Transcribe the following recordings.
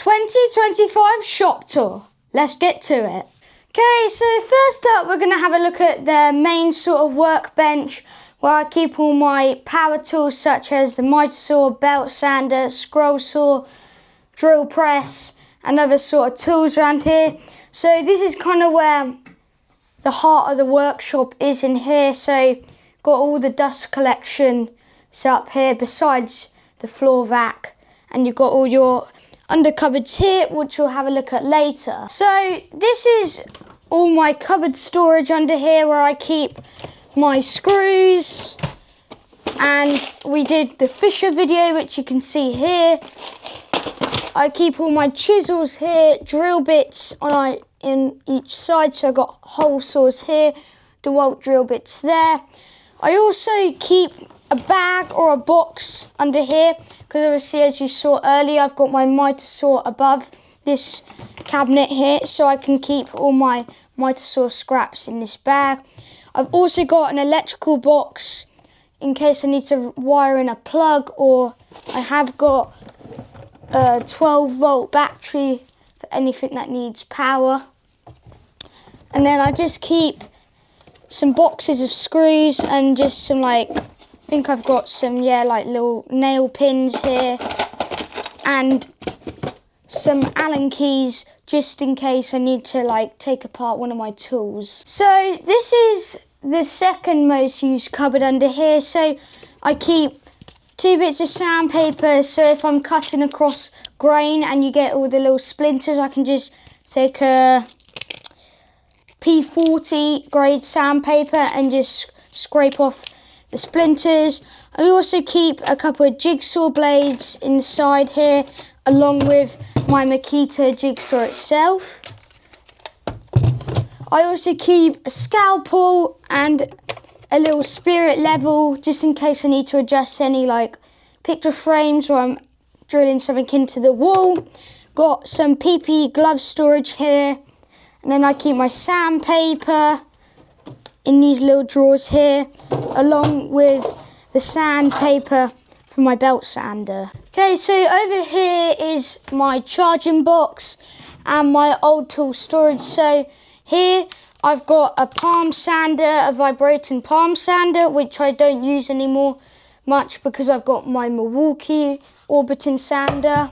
2025 shop tour. Let's get to it. Okay, so first up we're going to have a look at the main sort of workbench where I keep all my power tools such as the miter saw, belt sander, scroll saw, drill press and other sort of tools around here. So this is kind of where the heart of the workshop is in here. So got all the dust collection set up here besides the floor vac, and you've got all your under cupboards here, which we'll have a look at later. So this is all my cupboard storage under here where I keep my screws, and we did the Fisher video, which you can see here. I keep all my chisels here, drill bits in each side, so I've got hole saws here, DeWalt drill bits there. I also keep a bag or a box under here, because obviously as you saw earlier, I've got my miter saw above this cabinet here, so I can keep all my miter saw scraps in this bag. I've also got an electrical box in case I need to wire in a plug, or I have got a 12-volt battery for anything that needs power. And then I just keep some boxes of screws and just some I think I've got some little nail pins here and some Allen keys just in case I need to take apart one of my tools. So this is the second most used cupboard under here. So I keep 2 bits of sandpaper, so if I'm cutting across grain and you get all the little splinters, I can just take a P40 grade sandpaper and just scrape off the splinters. I also keep a couple of jigsaw blades inside here, along with my Makita jigsaw itself. I also keep a scalpel and a little spirit level, just in case I need to adjust any picture frames or I'm drilling something into the wall. Got some PPE glove storage here, and then I keep my sandpaper in these little drawers here, along with the sandpaper from my belt sander. Okay, so over here is my charging box and my old tool storage. So here I've got a palm sander, a vibrating palm sander, which I don't use anymore much because I've got my Milwaukee orbiting sander.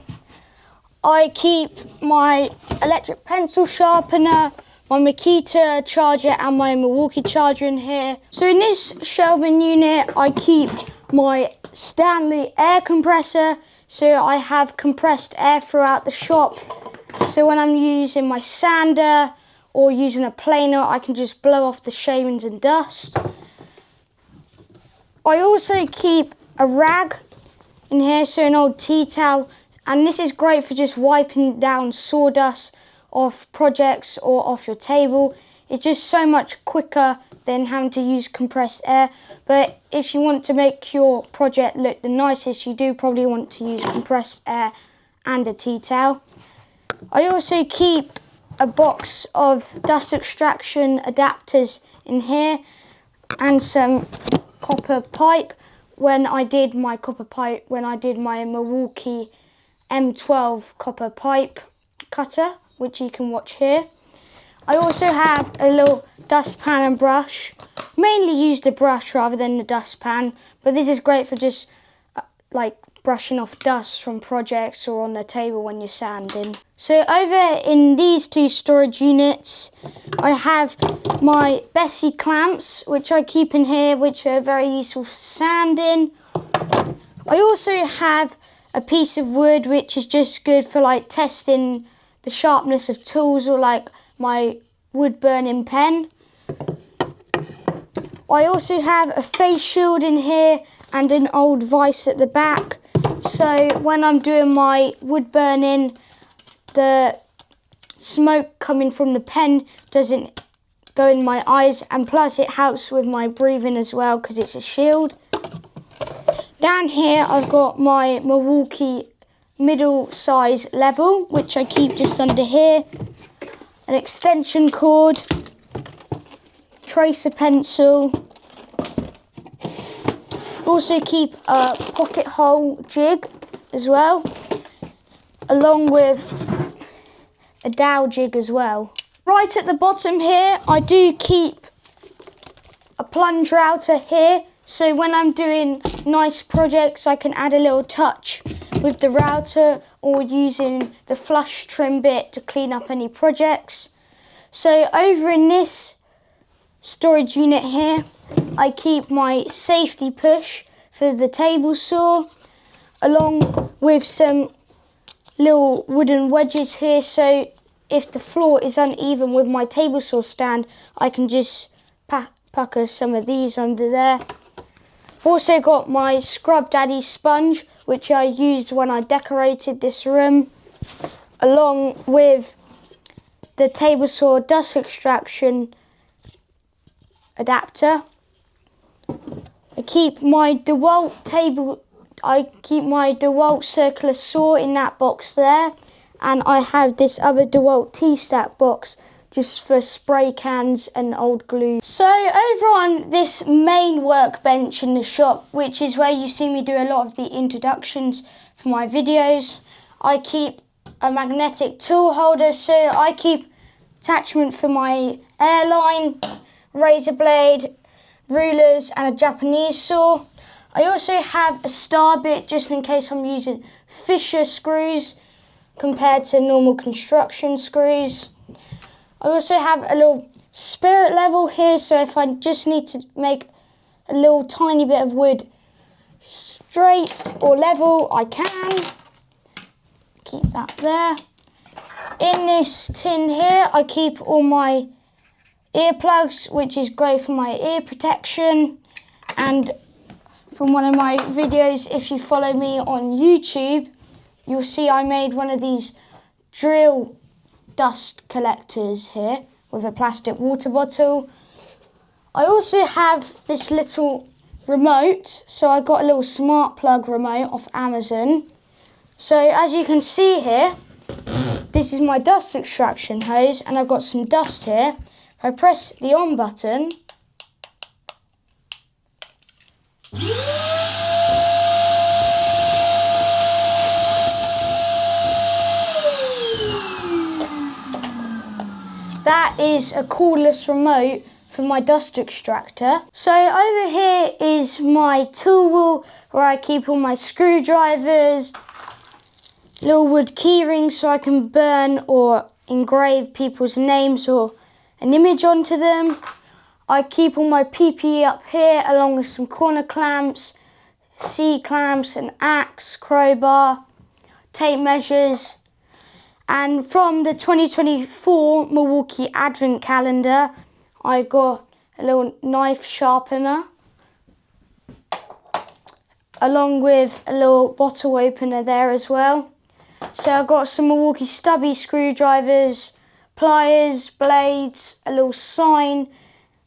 I keep my electric pencil sharpener, my Makita charger and my Milwaukee charger in here. So in this shelving unit I keep my Stanley air compressor, so I have compressed air throughout the shop. So when I'm using my sander or using a planer, I can just blow off the shavings and dust. I also keep a rag in here, so an old tea towel, and this is great for just wiping down sawdust off projects or off your table. It's just so much quicker than having to use compressed air. But if you want to make your project look the nicest, you do probably want to use compressed air and a tea towel. I also keep a box of dust extraction adapters in here and some copper pipe when I did my Milwaukee M12 copper pipe cutter, which you can watch here. I also have a little dustpan and brush. Mainly use the brush rather than the dustpan, but this is great for just brushing off dust from projects or on the table when you're sanding. So over in these two storage units, I have my Bessey clamps, which I keep in here, which are very useful for sanding. I also have a piece of wood, which is just good for testing the sharpness of tools, or my wood burning pen. I also have a face shield in here and an old vise at the back, so when I'm doing my wood burning, the smoke coming from the pen doesn't go in my eyes, and plus it helps with my breathing as well because it's a shield. Down here I've got my Milwaukee middle size level, which I keep just under here, an extension cord, tracer pencil, also keep a pocket hole jig as well, along with a dowel jig as well. Right at the bottom here, I do keep a plunge router here, so when I'm doing nice projects I can add a little touch with the router or using the flush trim bit to clean up any projects. So over in this storage unit here, I keep my safety push for the table saw, along with some little wooden wedges here, so if the floor is uneven with my table saw stand, I can just pucker some of these under there. I've also got my Scrub Daddy sponge, which I used when I decorated this room, along with the table saw dust extraction adapter. I keep my DeWalt circular saw in that box there, and I have this other DeWalt T-Stack box just for spray cans and old glue. So over on this main workbench in the shop, which is where you see me do a lot of the introductions for my videos, I keep a magnetic tool holder, so I keep attachment for my airline, razor blade, rulers and a Japanese saw. I also have a star bit just in case I'm using Fisher screws compared to normal construction screws. I also have a little spirit level here, so if I just need to make a little tiny bit of wood straight or level, I can. Keep that there. In this tin here, I keep all my earplugs, which is great for my ear protection. And from one of my videos, if you follow me on YouTube, you'll see I made one of these drill dust collectors here with a plastic water bottle. I also have this little remote, so I got a little smart plug remote off Amazon. So as you can see here, this is my dust extraction hose, and I've got some dust here. If I press the on button, that is a cordless remote for my dust extractor. So over here is my tool wheel where I keep all my screwdrivers, little wood key rings so I can burn or engrave people's names or an image onto them. I keep all my PPE up here along with some corner clamps, C-clamps, an axe, crowbar, tape measures. And from the 2024 Milwaukee Advent Calendar, I got a little knife sharpener, along with a little bottle opener there as well. So I got some Milwaukee stubby screwdrivers, pliers, blades, a little sign,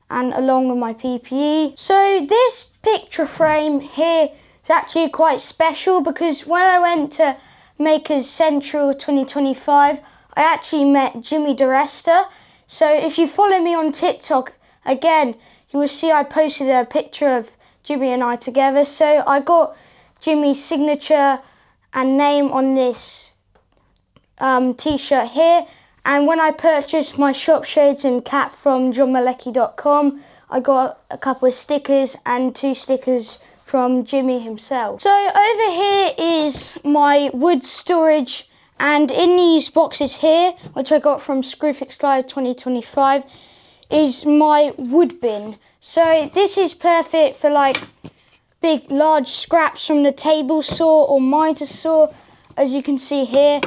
and along with my PPE. So this picture frame here is actually quite special because when I went to Makers Central 2025, I actually met Jimmy DiResta. So if you follow me on TikTok, again, you will see I posted a picture of Jimmy and I together. So I got Jimmy's signature and name on this t-shirt here. And when I purchased my shop shades and cap from johnmalecki.com, I got a couple of stickers and 2 stickers from Jimmy himself. So over here is my wood storage, and in these boxes here, which I got from Screwfix Live 2025, is my wood bin. So this is perfect for like big large scraps from the table saw or miter saw, as you can see here.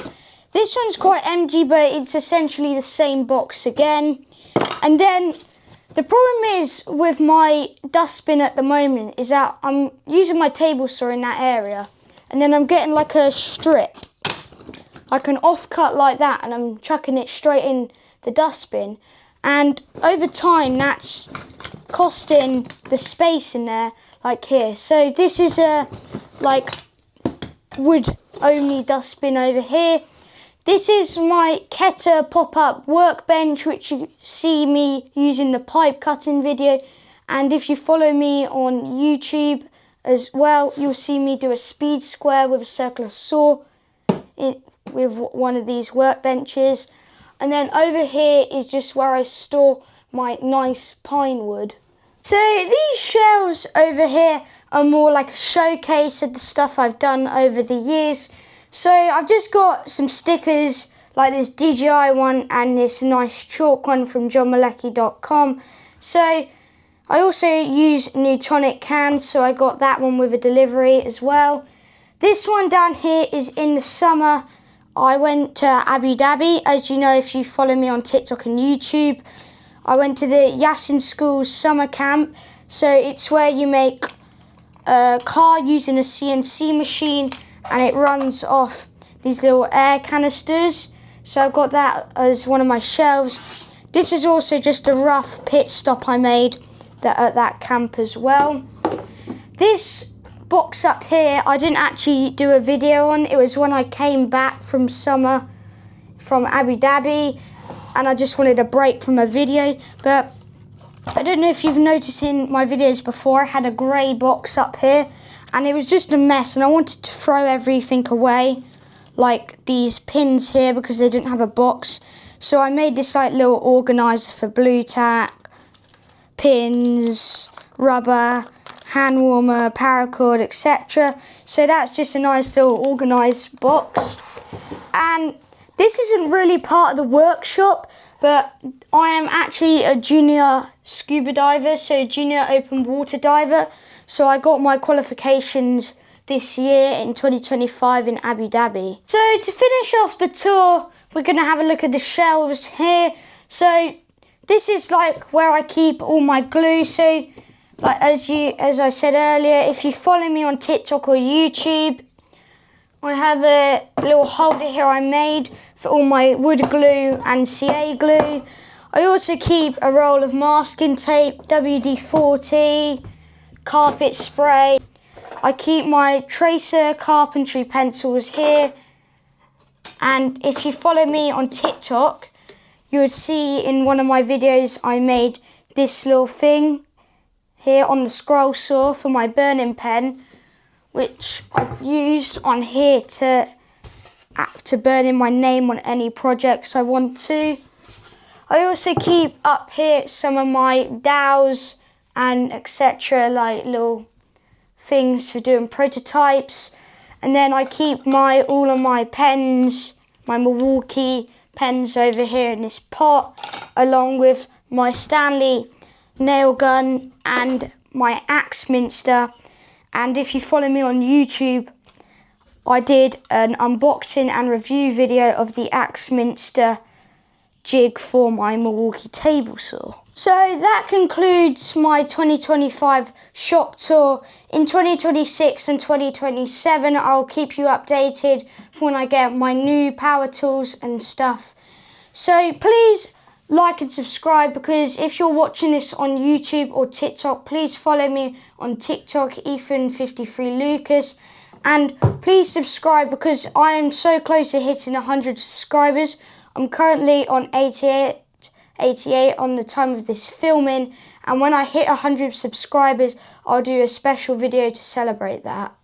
This one's quite empty, but it's essentially the same box again. And then the problem is with my dustbin at the moment is that I'm using my table saw in that area, and then I'm getting like a strip, like an offcut like that, and I'm chucking it straight in the dustbin. And over time, that's costing the space in there, like here. So this is a like wood only dustbin over here. This is my Ketta pop-up workbench, which you see me using the pipe cutting video. And if you follow me on YouTube as well, you'll see me do a speed square with a circular saw with one of these workbenches. And then over here is just where I store my nice pine wood. So these shelves over here are more like a showcase of the stuff I've done over the years. So I've just got some stickers like this DJI one and this nice chalk one from johnmalecki.com. So I also use Newtonic cans, so I got that one with a delivery as well. This one down here is in the summer. I went to Abu Dhabi, as you know if you follow me on TikTok and YouTube. I went to the Yasin School's summer camp. So it's where you make a car using a CNC machine and it runs off these little air canisters. So I've got that as one of my shelves. This is also just a rough pit stop I made at that camp as well. This box up here I didn't actually do a video on. It was when I came back from summer from Abu Dhabi and I just wanted a break from a video. But I don't know if you've noticed in my videos before, I had a grey box up here and it was just a mess and I wanted to throw everything away, like these pins here, because they didn't have a box. So I made this like little organiser for blue tack, pins, rubber, hand warmer, paracord, etc. So that's just a nice little organised box. And this isn't really part of the workshop, but I am actually a junior scuba diver, so junior open water diver. So I got my qualifications this year in 2025 in Abu Dhabi. So to finish off the tour, we're going to have a look at the shelves here. So this is like where I keep all my glue. So like as I said earlier, if you follow me on TikTok or YouTube, I have a little holder here I made for all my wood glue and CA glue. I also keep a roll of masking tape, WD-40, carpet spray. I keep my tracer carpentry pencils here. And if you follow me on TikTok, you would see in one of my videos I made this little thing here on the scroll saw for my burning pen, which I use on here to burn in my name on any projects I want to. I also keep up here some of my dowels and etc., like little things for doing prototypes. And then I keep all of my pens, my Milwaukee pens over here in this pot, along with my Stanley nail gun and my Axminster. And if you follow me on YouTube, I did an unboxing and review video of the Axminster jig for my Milwaukee table saw. So that concludes my 2025 shop tour. In 2026 and 2027, I'll keep you updated when I get my new power tools and stuff. So please like and subscribe, because if you're watching this on YouTube or TikTok, please follow me on TikTok, Ethan53Lucas. And please subscribe, because I am so close to hitting 100 subscribers. I'm currently on 88 on the time of this filming, and when I hit 100 subscribers, I'll do a special video to celebrate that.